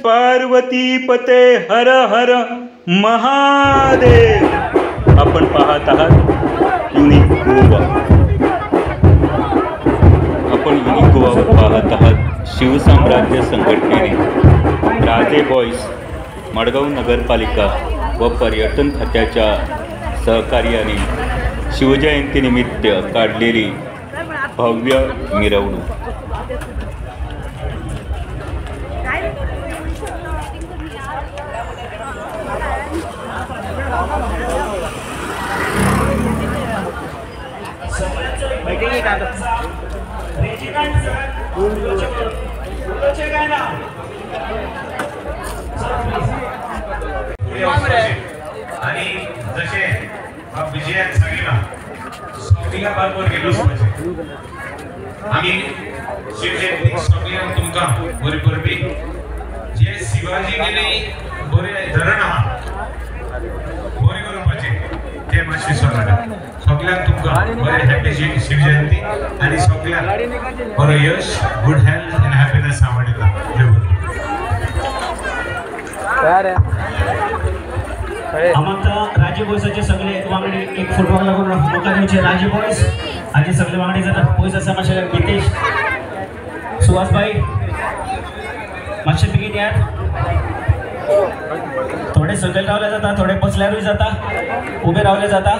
पार्वती पते हर हर महादेव। आपण पाहत आहात युनिक गोवा। आपण युनिक गोवावर पाहत आहात शिवसाम्राज्य संघटनेने राजे बॉईज, मडगाव नगरपालिका व पर्यटन खात्याच्या सहकार्याने शिवजयंतीनिमित्त काढलेली भव्य मिरवणूक। आणि जसे विजयात सगळीला बरोबर गेलो आम्ही शिवजयंती सगळ्यांना तुमका बरे परबी जे शिवाजी गेले बरे धरण बरे करूपाचे ते माशी सगळ्यांना तुमका बरे हॅपी शिवजयंती आणि सगळ्यांना बरे यश, गुड हेल्थ आणि हॅपीनेस आवडला। आमचा राजे बॉयसाचे सगळे वांगडी एक फुटबॉल लागून मोठा घ्यायचे राजे बॉयस आणि सगळे वांगडी जर बॉयस असा माशे गीतेश, सुहासभाई माशे बिगिन यात थोडे सकल रावले जाता, थोडे बसल्यावर जाता, उभे रावले जाता।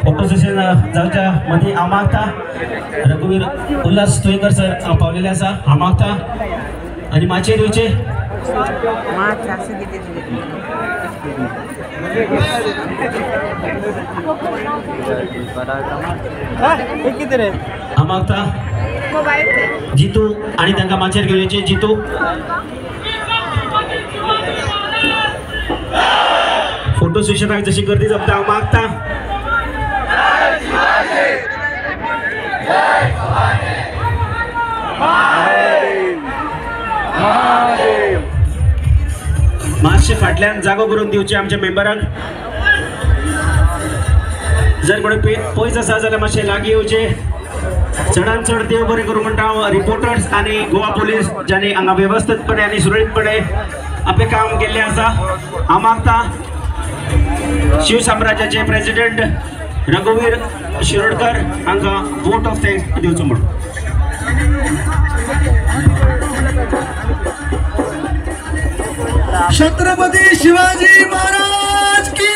फोटो सेशन जाऊच्या मध्ये आमागता रघुवीर उल्हास तुयकर सर पावलेले असा आमागता आणि माचे दिवचे आमागता जितू आणि त्यांना माचेर घेऊन जितू फोटो सेशन जशी गर्दी जमता आमागता मातशे फाटल्यान जागो करून दिवचे आमच्या मेंबरांक। जर कोणी पयस आसा जाल्यार मातशे लागीं येवचे। चडांत चड देव बरें करूं म्हणटा रिपोर्टर्स आणि गोवा पोलीस ज्यांनी हांगा वेवस्थीतपणे आणि सुरळीतपणे आपले काम केल्लें आसा। हांव मागता शिवसाम्राज्याचे प्रेसिडेंट रघुवीर शिरोडकर हांकां वोट ऑफ थँक्स दिवचो म्हणून। छत्रपती शिवाजी महाराज की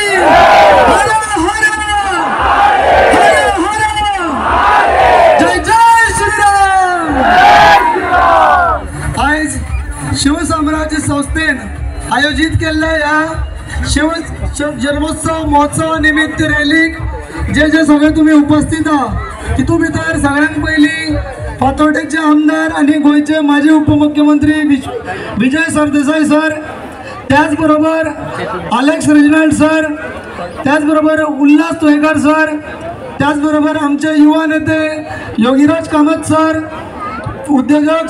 हर हर जय जय श्रीराम। आज शिवसाम्राज्य संस्थेन आयोजित केलेल्या या शिव जन्मोत्सव महोत्सव निमित्त रॅलीक जे सगळे तुम्ही उपस्थित आहात तितून भितर सगळ्यांत पयली फातोर्डेचे आमदार आणि गोयचे माजी उपमुख्यमंत्री विजय सरदेसाई सर, त्याचबरोबर अलेक्स रेजिनाल्ड सर, त्याचबरोबर उल्हास तुयकर सर, त्याचबरोबर आमचे युवा नेते योगीराज कामत सर, उद्योजक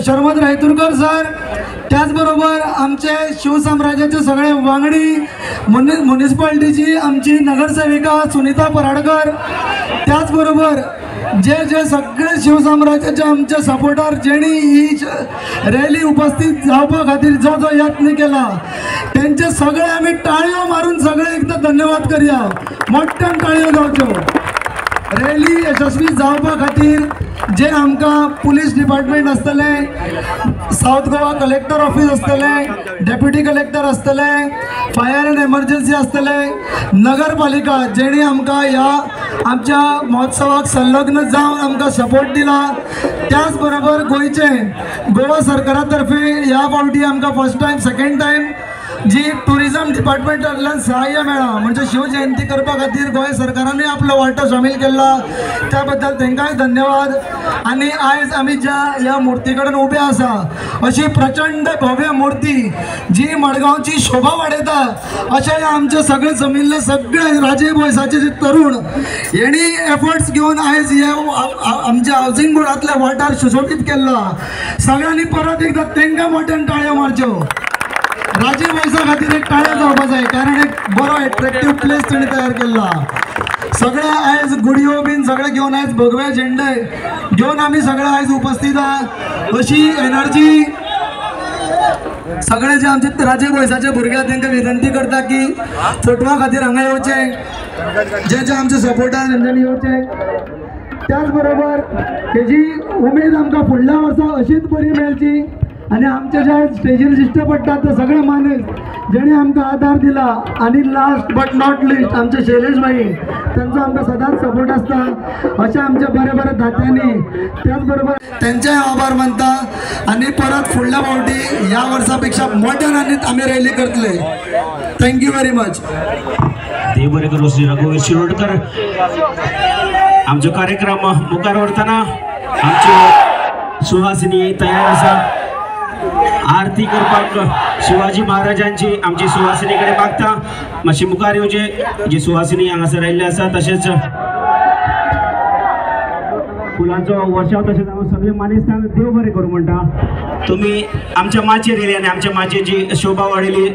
शर्मद रायतुरकर सर, त्याचबरोबर आमचे शिवसाम्राज्याचे सगळे वांगडी म्युनिसिपालिटीची आमची नगरसेविका सुनीता पराडकर, त्याचबरोबर जे सगळे शिवसाम्राज्याचे आमचे सपोर्टर जेणी ही रॅली उपस्थित जावपा खातीर जो यत्न केला त्यांचे सगळे आम्ही टाळयो मारून सगळे एकदा धन्यवाद करूया। मोठ्यान टाळयो जावच्यो। रॅली यशस्वी जावपा खातीर जे आमकां पुलीस डिपार्टमेंट आसतले, साउथ गोवा कलेक्टर ऑफिस आसतले, डेप्युटी कलेक्टर आसतले, फायर एंड एमर्जन्सी आसतले, नगरपालिका जेणी आमकां ह्या आमच्या महोत्सवाक संलग्न जावन आमकां सपोर्ट दिला, त्याचबरोबर गोयचे गोवा सरकारातर्फे ह्या फावटी आमकां फर्स्ट टाइम सेकंड टाइम जी टुरिझम डिपार्टमेंटांतल्यान सहाय्य मेळ्ळा म्हणजे शिवजयंती करपा खातीर गोंय सरकारानूय आपलो वांटो शामील केला, त्या बद्दल तांकांय धन्यवाद। आणि आयज आमी ज्या ह्या मूर्ती कडेन उबे आसा अशी प्रचंड भव्य मूर्ती जी मडगांवची शोभा वाडयता अशें आमचे सगळे जमिल्ले सगळे राजे बॉयसाचे जे तरुण हेणी एफर्ट्स घेवन आयज हे आमच्या हावसिंग बोर्डांतल्या वाठार सुशोभीत केला। सगळ्यांनी परत एकदा तांकां मोठ्यान ताळयो मारच्यो। राजे बॉयसा खातीर एक टाळ्यो जावपा जाय कारण एक बरो एट्रॅक्टिव्ह प्लेस ताणें तयार केला। सगळे आयज गुडयो बीन सगळे घेऊन आयज भगवे झेंडे घेऊन आम्ही सगळे आयज उपस्थित आहात अशी एनर्जी सगळे जे आमचे राजे बोयसाचे भुरगे तांकां विनंती करता की फोटवा खातीर हांगा येवचे जे आमचे सपोर्टार तेंच्यांनी येवचे त्याच बरोबर हेजी उमेद आमकां फुडल्या वर्सा अशीच बरी मेळची आणि आमचे जे स्टेजीर दिश्टी पडटात ते सगळे मानेस जेणे आमकां आदार दिला आणि लास्ट बट नॉट लिस्ट आमचे शैलेश भाई त्यांचा आमकां सदांच सपोर्ट आसता अशा आमच्या बरे बरे दात्यांनी त्याच बरोबर त्यांचे आभार मानता आणि परत फुडल्या फावटी ह्या वर्सापेक्षा मोठ्या आनीत आम्ही रॅली करतले थँक्यू व्हेरी मच देव बरें करूं श्री रघुवीर शिरोडकर आमचो कार्यक्रम मुखार व्हरतना आमची सुहासिनी तयार आसा आरती करपाक शिवाजी महाराजांची आमची सुहासिनी कडेन मागता मातशी मुखार येवचे जी सुहासिनी हांगासर आयिल्ले आसा तशेंच फुलांचो वर्षाव तशेंच हांव सगळे मानेस्तांक देव बरें करूं म्हणटा तुमी आमच्या माचयेर येयले आनी आमच्या माचयेची शोभा वाडयली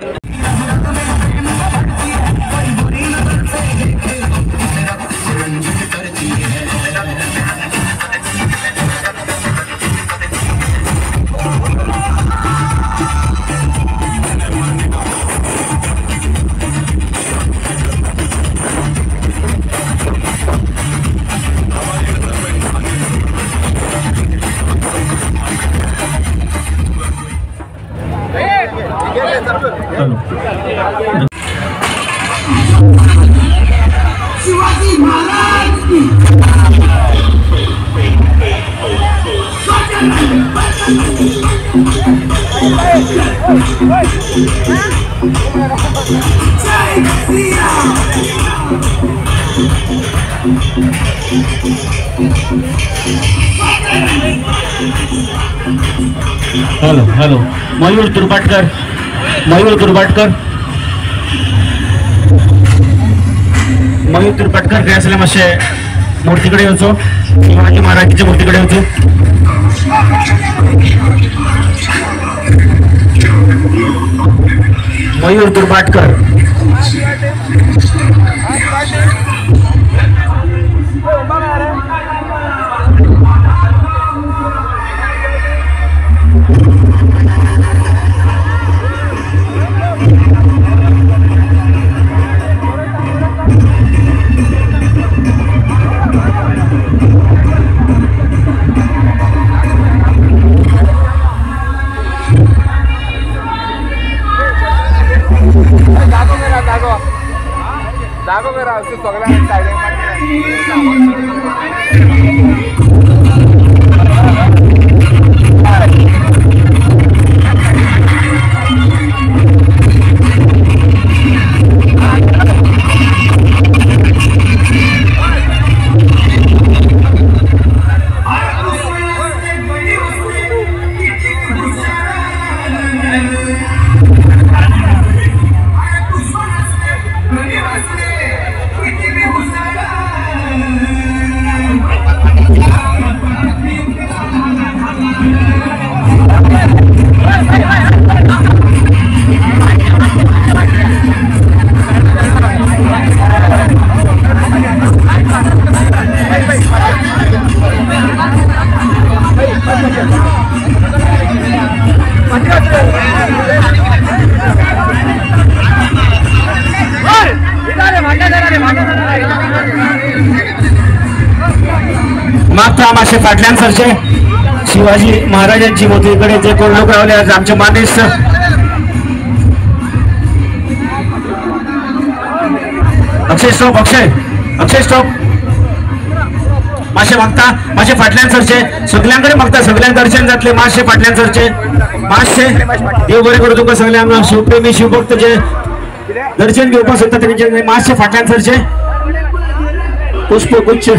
शिवाजी महाराज हॅलो हॅलो मयूर तुरपाटकर मयूर तुरपाटकर काय असले मातशे मूर्तीकडे येवचो शिवाजी महाराजांच्या मूर्तीकडे येवचो मयूर तुरपाटकर मागता मातशे फाटल्यान सरचे शिवाजी महाराजांची मूर्तीकडे जे कोण लोक रावले आमचे मानेस अक्षय स्टॉप अक्षय स्टॉप मातशे मागता मातशे फाटल्यान सरचे सगळ्यांकडे मागता सगळ्यांक दर्शन जातले मातशे फाटल्यान सरचे मातशे देव बरें करूं तुमकां सगळ्यांक शिवप्रेमी शिवभक्त जे दर्शन घेवपाक सोदता तेंचे मातशे फाटल्यान सरचे पुष्पगुच्छ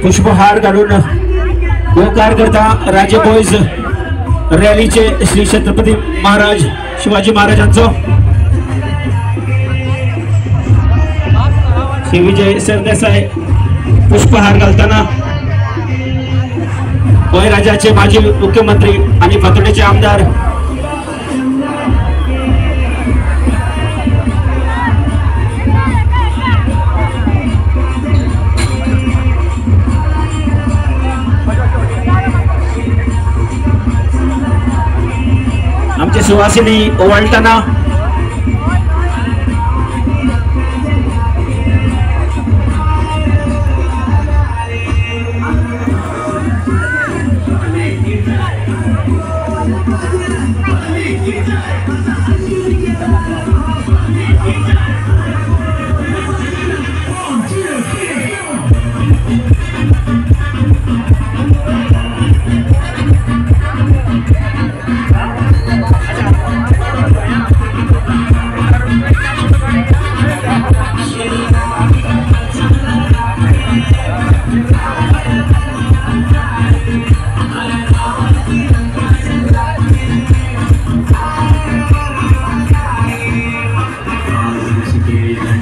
पुष्पहार घालून होकार करता राजे बॉयज रॅलीचे श्री छत्रपती महाराज शिवाजी महाराजांचो श्री विजय सरदेसाई पुष्पहार घालताना गोंय राज्याचे माजी मुख्यमंत्री आणि फातोड्डेचे आमदार सुवासिनी ओवाळताना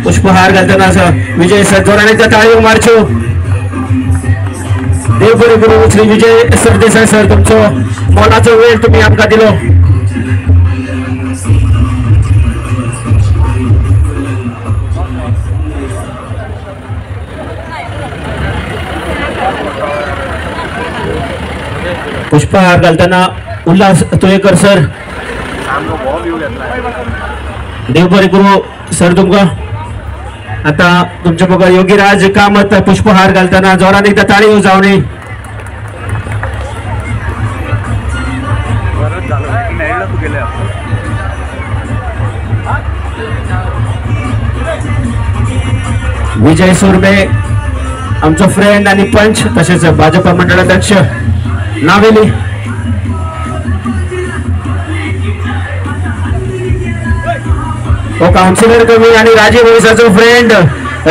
पुष्पहार घालताना विजय सर जोराने टाळी मारचो देवपुरी गुरु श्री विजय सरदेसाई सर तुमचं मोलाचा वेळ तुम्ही आमका दिलो. पुष्पहार घालताना उल्हास तुळेकर सर देवपुरी गुरु सर तुमका आता तुमच्या बघा योगीराज कामत पुष्पहार घालताना जोराने एकदा टाळी जावणे. विजय सुरमे आमचा फ्रेंड आणि पंच तसेच भाजपा मंडळाध्यक्ष नावेली. काउन्सिलर कवी आणि राजे वैसाचा फ्रेंड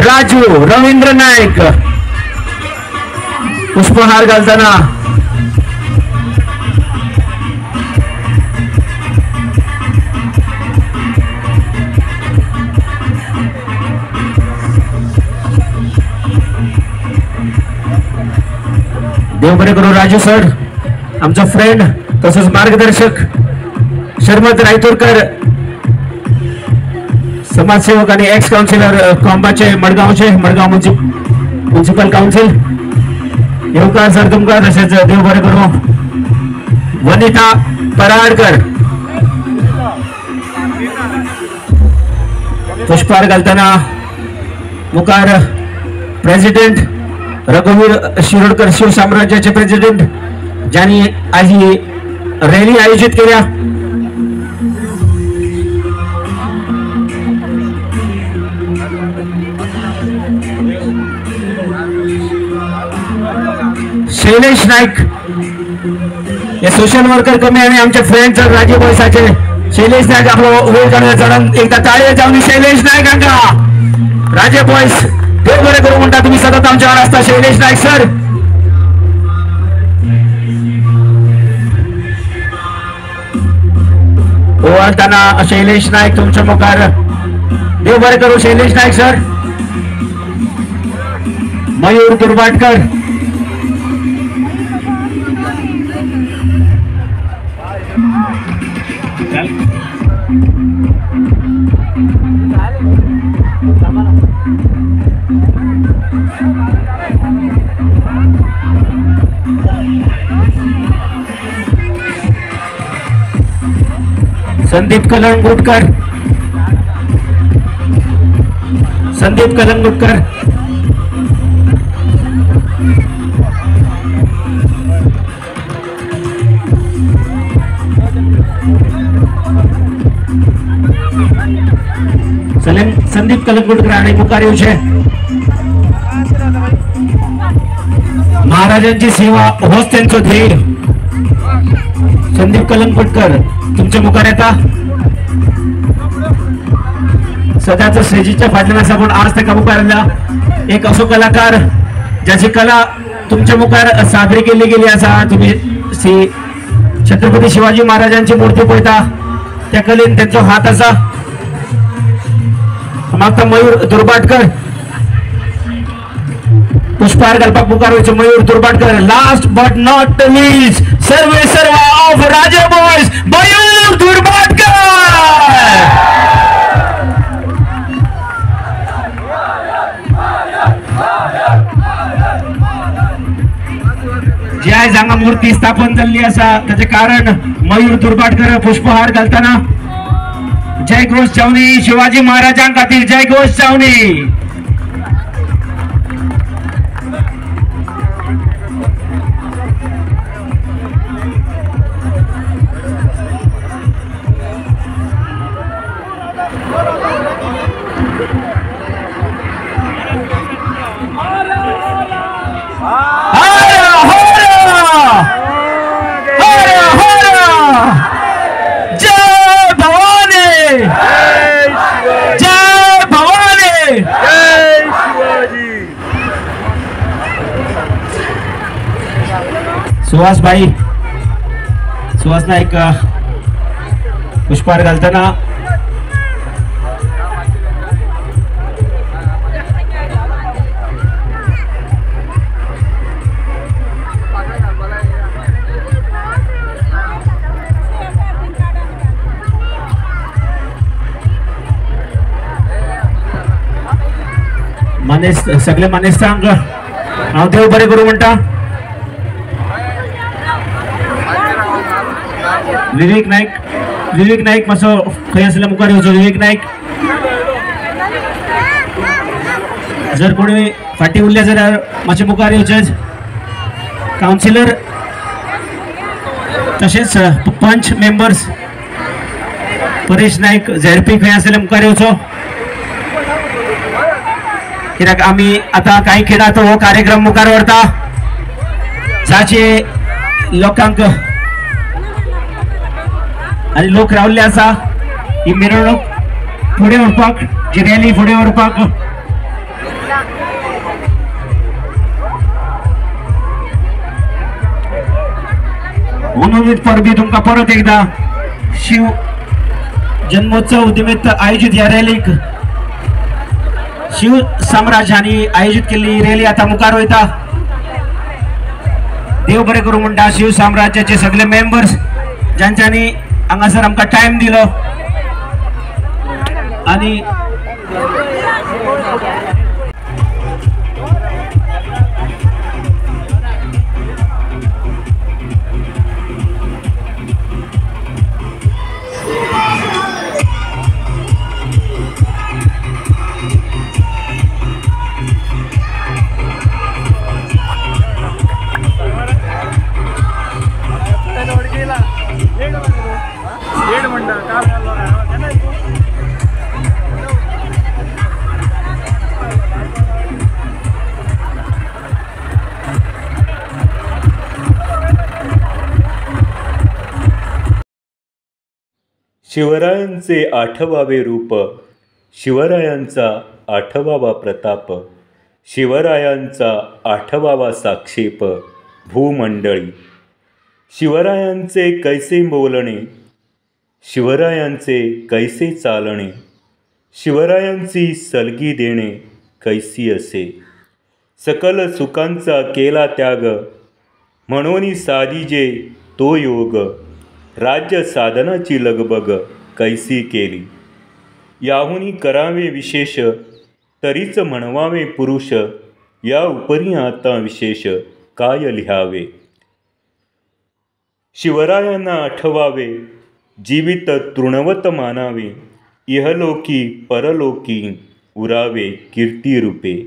राजू रवींद्र नाईक पुष्पहार घालताना देवबरे गुरु राजू सर आमचा फ्रेंड तसंच मार्गदर्शक शर्मत रायतुरकर समाजसेवक आणि एक्स काउन्सिलर कोंबाचे मडगाव म्युन्सिपल काउन्सिल येवकार सर तुमका तसेच देवबरे गुरु वनिता पराडकर पुष्पहार घालताना मुखार प्रेसिडेंट रघुवीर शिरोडकर शिवसाम्राज्याचे प्रेसिडेंट ज्यांनी आज ही रॅली आयोजित केल्या. शैलेश नाईक हे सोशल वर्कर कमी आणि आमचे फ्रेंड सर राजे पैसाचे शैलेश नाईक आपला वेळ करण्याचा एकदा टाळी जाऊन शैलेश नाईकांका राजे बॉयस देवबरे गुरु म्हणता तुम्ही सतत आमच्यावर असता. शैलेश नाईक सर ओवाळताना शैलेश नाईक तुमच्या मुखार देवबरे गुरु शैलेश नाईक सर. मयूर दुर्बाटकर संदीप कलंगुटकर संदीप कलंगुटकर आणि मुखार विषय महाराजांची सेवा होच त्यांचं ध्येय. संदीप कलंगुटकर तुमच्या मुखार येता सदाच स्टेजीच्या फाटल्यास आपण आज त्या मुखारला एक असो कलाकार ज्याची कला तुमच्या मुखार सादरी केली गेली असा. तुम्ही श्री छत्रपती शिवाजी महाराजांची मूर्ती पळता त्या कलेन त्यांचा हात असा. मागता मयूर दुर्बाटकर पुष्पहार घालपाक मुखार वयचे Mayur Durbatkar. Last but not least सर्वे सर्वा ऑफ राजे बॉयज मयूर दुर्बाटकर. जी आयज हांगा मूर्ती स्थापन जाल्ली आसा ताचे कारण मयूर दुर्भाटकर पुष्पहार घालताना जय घोष छावनी शिवाजी महाराजां खातीर जय घोष छावनी। सुहास भाई सुहास नाईक पुष्पहार घालताना मानेस सगळे मानेस्तांक हांव देव बरें करूं म्हणटा। विवेक नाईक मातसो खंय आसल्यार मुखार येवचो। विवेक नाईक जर कोणी फाटी उरल्या जाल्यार मातशे मुखार येवचे। काउन्सिलर तशेंच पंच मेंबर्स परेश नाईक झेडपी खंय आसल्यार मुखार येवचो कित्याक आमी आतां कांय खेळात हो कार्यक्रम मुखार व्हरता जाचे लोकांक आणि लोक रावल्ले आसा ही मिरवणूक फुडें व्हरपाक जी रॅली फुडें व्हरपाक म्हणून परबी तुमकां परत एकदा शिव जन्मोत्सव निमित्त आयोजित ह्या रॅलीक शिव साम्राज हांणी आयोजित केल्ली रॅली आता मुखार वयता। देव बरें करूं म्हणटा शिव साम्राज्याचे सगळे मेंबर्स ज्यांच्यांनी हांगासर आमकां टायम दिलो आणि शिवरायांचे 8वावे रूप, शिवरायांचा 8वावा प्रताप, शिवरायांचा 8वावा साक्षेप भूमंडळी। शिवरायांचे कैसे बोलणे, शिवरायांचे कैसे चालणे, शिवरायांची सलगी देणे कैसी असे। सकल सुखांचा केला त्याग, म्हणून साधिजे तो योग, राज्य साधनाची लगबग कैसी केली। याहुनी करावे विशेष, तरीच म्हणवावे पुरुष, या उपरी आता विशेष काय लिहावे। शिवरायांना आठवावे, जीवित तृणवत मानावे, इहलोकी परलोकी उरावे कीर्तिरूपे।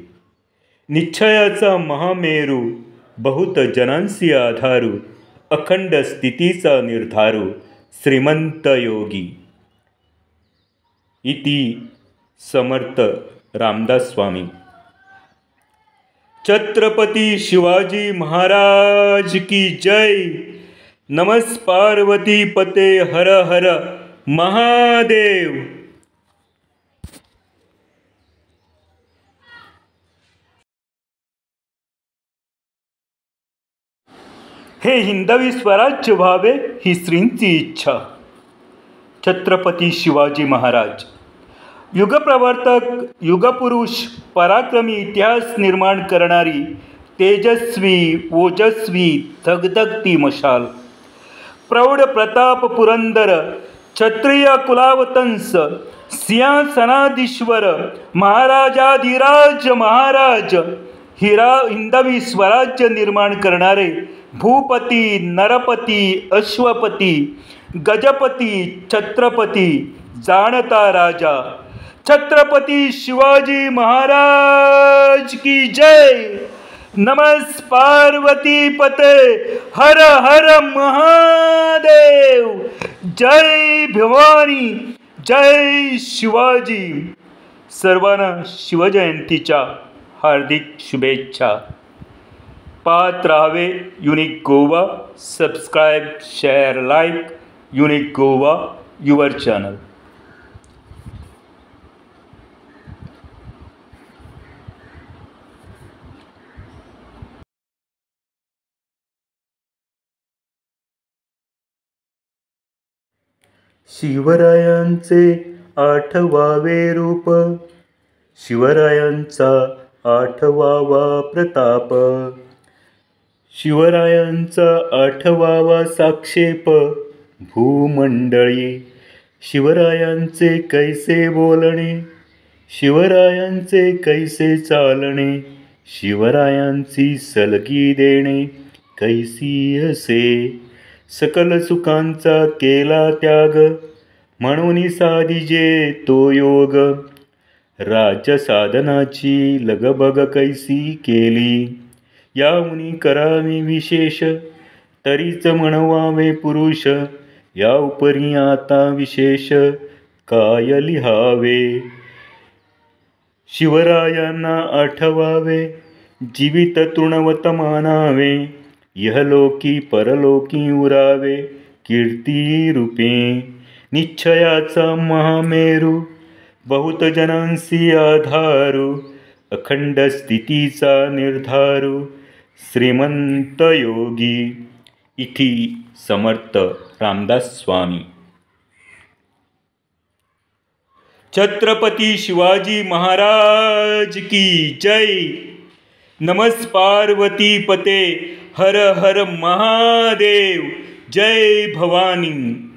निश्चयाचा महामेरू, बहुत जनांसी आधारू, अखंड स्थितीचा निर्धारू श्रीमंत योगी। इति समर्थ रामदास स्वामी। छत्रपती शिवाजी महाराज की जय। नमस् पार्वती पते हर हर महादेव। हे हिंदवी स्वराज्य व्हावे ही श्रींची इच्छा। छत्रपती शिवाजी महाराज युगप्रवर्तक, युगपुरुष, पराक्रमी, इतिहास निर्माण करणारी तेजस्वी, ओजस्वी, धगधगती मशाल। प्रौढ प्रताप पुरंदर, क्षत्रिय कुलावतंस, सिंहासनाधीश्वर, महाराजाधिराज महाराज, हिंदवी स्वराज्य निर्माण करणारे भूपती, नरपती, अश्वपती, गजपती, छत्रपती, जाणता राजा छत्रपती शिवाजी महाराज की जय. नमस् पार्वती पते, हर हर महादेव. जय भवानी, जय शिवाजी. सर्वांना शिवजयंतीच्या हार्दिक शुभेच्छा. पाहत राहावे unique Goa. Subscribe, share, like unique Goa, your channel. शिवरायांचे 8वावे रूप, शिवरायांचा 8वावा प्रताप, शिवरायांचा 8वावा साक्षेप भूमंडळी. शिवरायांचे कैसे बोलणे, शिवरायांचे कैसे चालणे, शिवरायांची सलगी देणे कैसी असे. सकल सुखांचा केला त्याग, म्हणून साधिजे तो योग. राज्य साधनाची लगबग कैसी केली, याहुनी करावे विशेष, तरीच म्हणवावे पुरुष. या उपरी आता विशेष काय लिहावे. शिवरायांना आठवावे, जीवित तृणवत मानावे. इहलोकी परलोकी उरावे कीर्ती रूपे. निश्चयाचा महामेरू, बहुत जनांसी आधारू. अखंड स्थितीचा निर्धारू, श्रीमंत योगी. इति समर्थ रामदास स्वामी. छत्रपती शिवाजी महाराज की जय. नमस् पार्वती पते, हर हर महादेव. जय भवानी.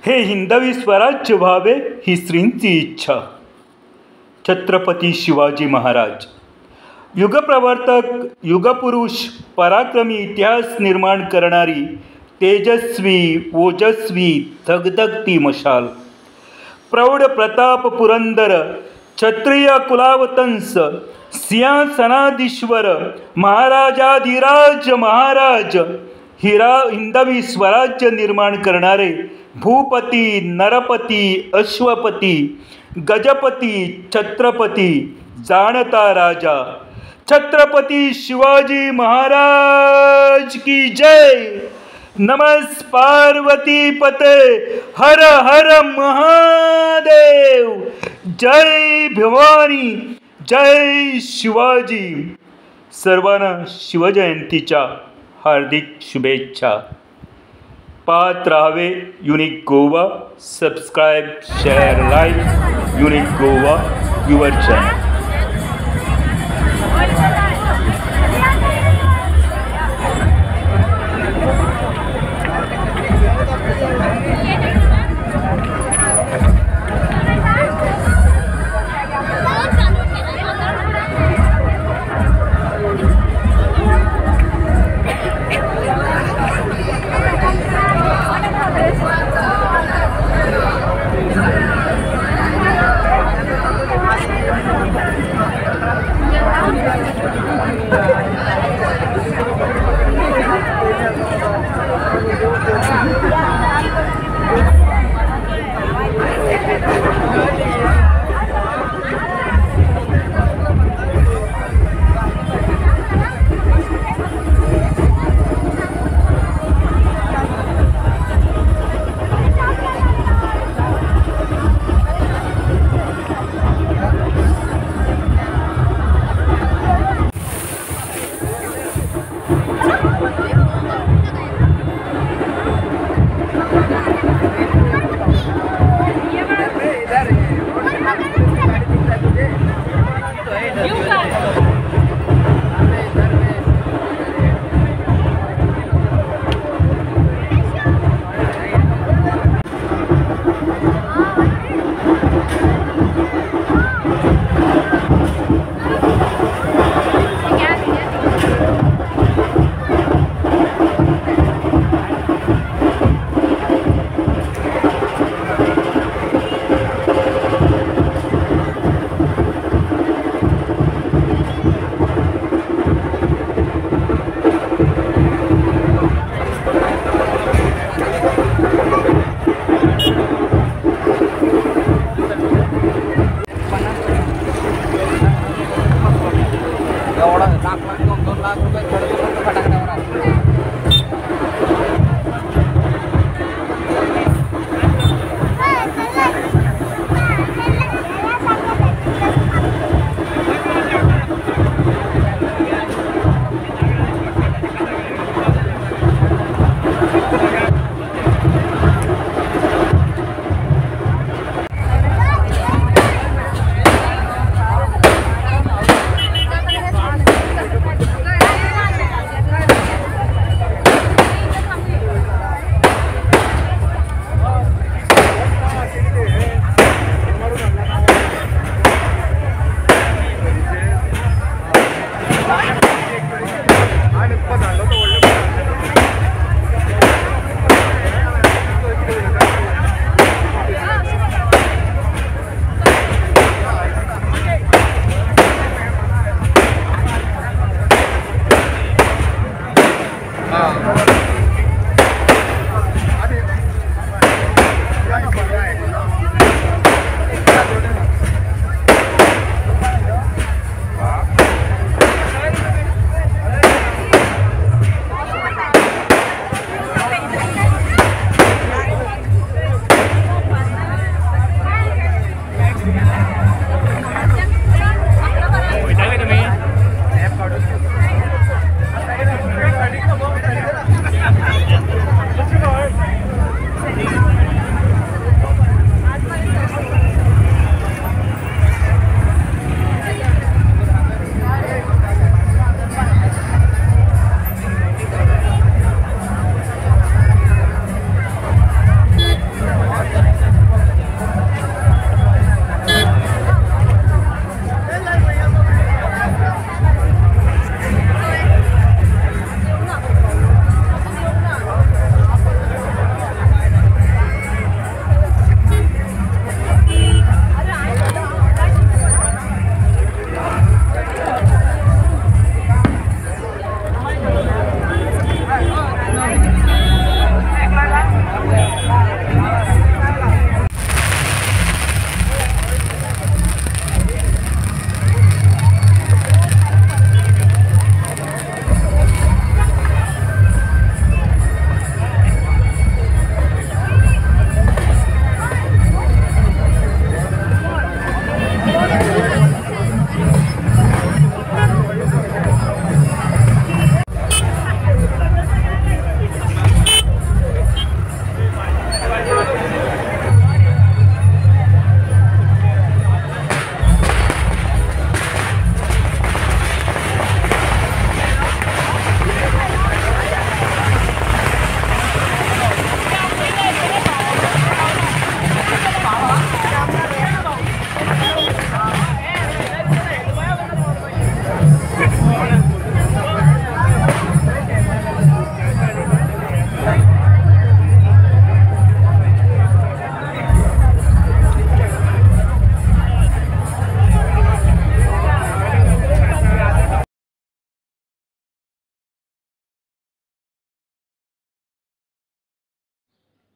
हे हिंदवी स्वराज्य व्हावे ही श्रींची इच्छा. छत्रपती शिवाजी महाराज युगप्रवर्तक, युगपुरुष, पराक्रमी, इतिहास निर्माण करणारी तेजस्वी, ओजस्वी, धगधगती मशाल. प्रौढ प्रताप पुरंदर, क्षत्रिय कुलावतंस, सिंहासनाधीश्वर, महाराजाधिराज महाराज. हिंदवी स्वराज्य निर्माण करणारे भूपती, नरपती, अश्वपती, गजपती, छत्रपती, जाणता राजा छत्रपती शिवाजी महाराज की जय. नमस् पार्वती पते, हर हर महादेव. जय भवानी, जय शिवाजी. सर्वांना शिवजयंतीच्या हार्दिक शुभेच्छा. पाहत राहावे unique Goa. Subscribe, share, like unique Goa, your channel.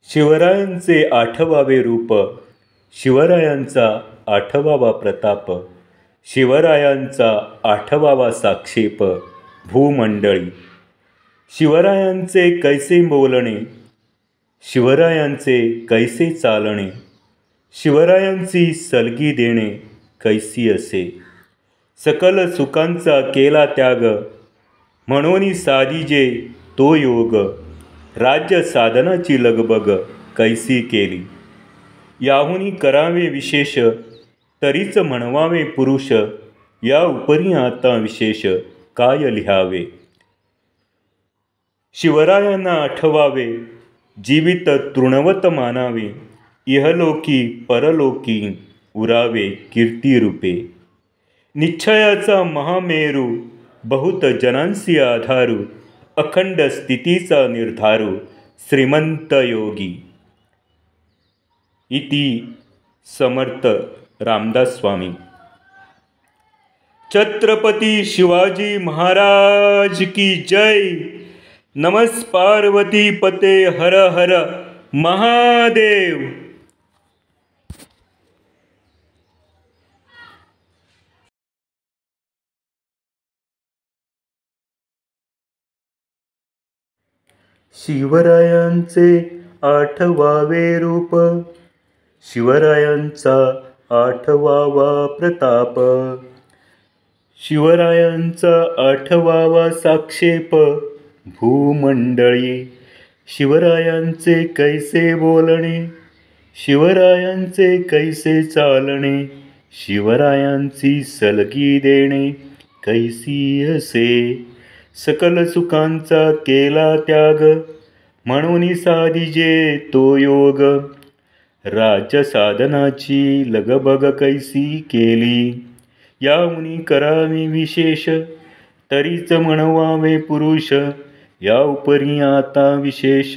शिवरायांचे आठवावे रूप, शिवरायांचा आठवावा प्रताप, शिवरायांचा आठवावा साक्षेप भूमंडळी. शिवरायांचे कैसे बोलणे, शिवरायांचे कैसे चालणे, शिवरायांची सलगी देणे कैसी असे. सकल सुखांचा केला त्याग, म्हणून साधिजे तो योग. राज्य साधनाची लगबग कैसी केली, याहुनी करावे विशेष. तरीच म्हणवावे पुरुष, या उपरी आता विशेष काय लिहावे. शिवरायांना आठवावे, जीवित तृणवत मानावे. इहलोकी परलोकी उरावे कीर्तिरूपे. निश्चयाचा महामेरू, बहुत जनांसी आधारू. अखंड स्थितीचा निर्धारू, श्रीमंत योगी. इति समर्थ रामदास स्वामी. छत्रपती शिवाजी महाराज की जय. नमस् पार्वती पते हर हर महादेव. शिवरायांचे आठवावे रूप, शिवरायांचा आठवावा प्रताप, शिवरायांचा आठवावा साक्षेप भूमंडळी. शिवरायांचे कैसे बोलणे, शिवरायांचे कैसे चालणे, शिवरायांची सलगी देणे कैसी असे. सकल सुखांचा केला त्याग, म्हणून साधिजे तो योग. राज्य साधनाची लगबग कैसी केली, याहुनी करावे विशेष. तरीच म्हणवावे पुरुष, या उपरी आता विशेष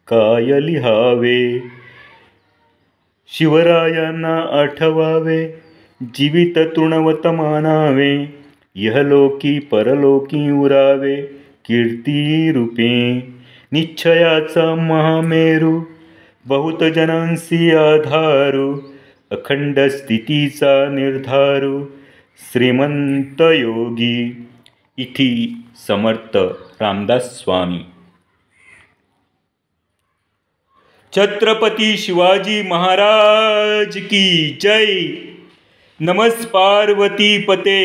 काय लिहावे. शिवरायांना आठवावे, जीवित तृणवत मानावे. इहलोकी परलोकी उरावे कीर्तिरूपे निश्चयाचा महामेरू बहुत जनांसी आधारू अखंड स्थितीचा निर्धारू श्रीमंत योगी इति समर्थ रामदास स्वामी। छत्रपती शिवाजी महाराज की जय। नमस् पार्वती पते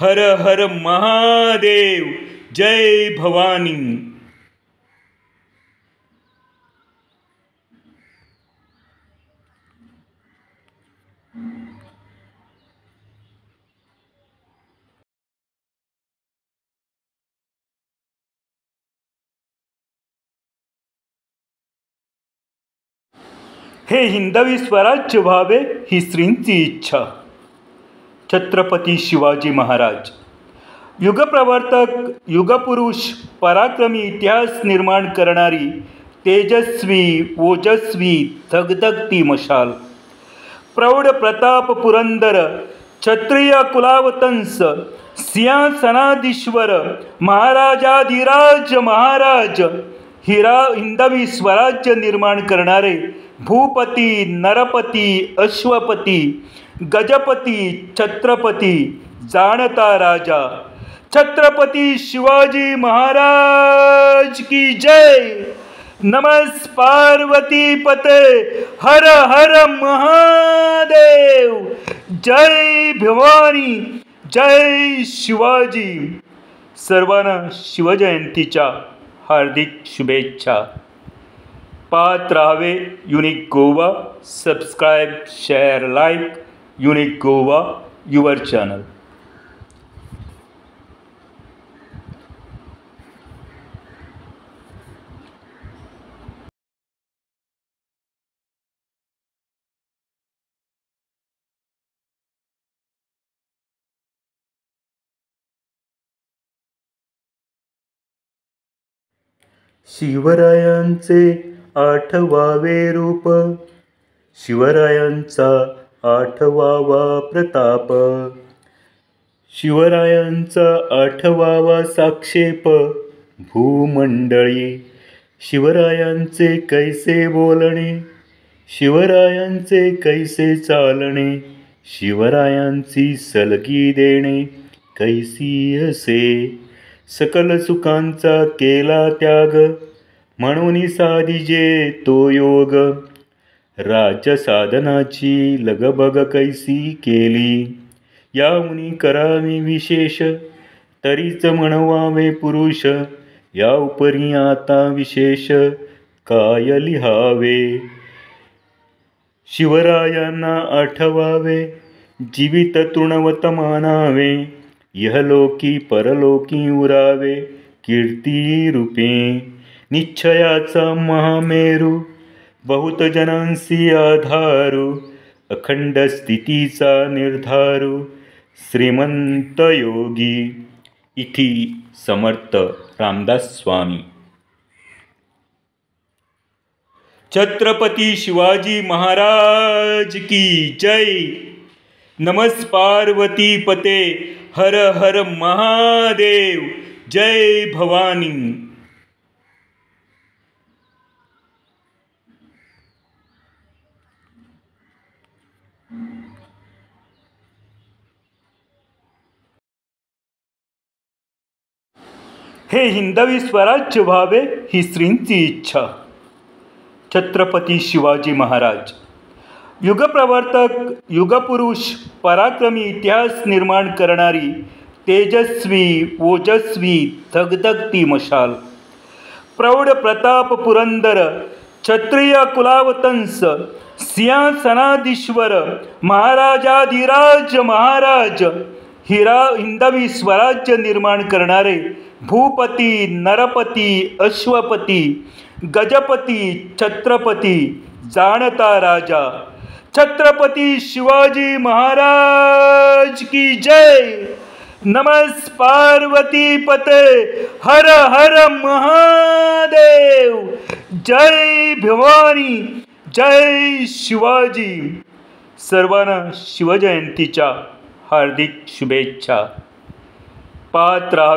हर हर महादेव जय भवानी। हे हिंदवी स्वराज्य व्हावे ही श्रींची इच्छा। छत्रपती शिवाजी महाराज युगप्रवर्तक, युगपुरुष, पराक्रमी, इतिहास निर्माण करणारी, तेजस्वी, ओजस्वी, धगधगती मशाल, प्रौढ प्रताप पुरंदर, क्षत्रिय कुलावतंस, सिंहासनाधीश्वर, महाराजाधिराज महाराज, हिंदवी स्वराज्य निर्माण करणारे भूपती, नरपती, अश्वपती, गजपती, छत्रपती, जाणता राजा, छत्रपती शिवाजी महाराज की जय। नमस् पार्वती पते हर हर महादेव जय भवानी जय शिवाजी। सर्वांना शिवजयंतीच्या हार्दिक शुभेच्छा। पाहत राहावे unique Goa. Subscribe, share, like unique Goa your channel. शिवरायांचे 8वावे रूप, शिवरायांचा 8वावा प्रताप, शिवरायांचा 8वावा साक्षेप भूमंडळी, शिवरायांचे कैसे बोलणे, शिवरायांचे कैसे चालणे, शिवरायांची सलगी देणे कैसी असे, सकल सुखांचा केला त्याग, म्हणून साधिजे तो योग, राज्य साधनाची लगबग कैसी केली, याहुनी करावी विशेष, तरीच म्हणवावे पुरुष, या उपरी आता विशेष काय लिहावे, शिवरायांना आठवावे, जीवित तृणवत मानावे, यहलोकी परलोकी उरावे, कीर्तिरूपे निश्चयाचा महामेरू बहुत जनांसी आधारू अखंड स्थितीचा निर्धारू श्रीमंत योगी इति समर्थ रामदास स्वामी। छत्रपती शिवाजी महाराज की जय। नमस् पार्वती पते हर हर महादेव जय भवानी। हे हिंदवी स्वराज्य व्हावे ही श्रींची इच्छा। छत्रपती शिवाजी महाराज युगप्रवर्तक, युगपुरुष, पराक्रमी, इतिहास निर्माण करणारी, तेजस्वी, ओजस्वी, धगधगती मशाल, प्रौढ प्रताप पुरंदर, क्षत्रिय कुलावतंस, सिंहासनाधीश्वर, महाराजाधिराज महाराज, हिंदवी स्वराज्य निर्माण करणारे भूपती, नरपती, अश्वपती, गजपती, छत्रपती, जाणता राजा, छत्रपती शिवाजी महाराज की जय। नमस् पार्वती पते हर हर महादेव जय भवानी जय शिवाजी। सर्वांना शिवजयंतीच्या हार्दिक शुभेच्छा। पाहत राहा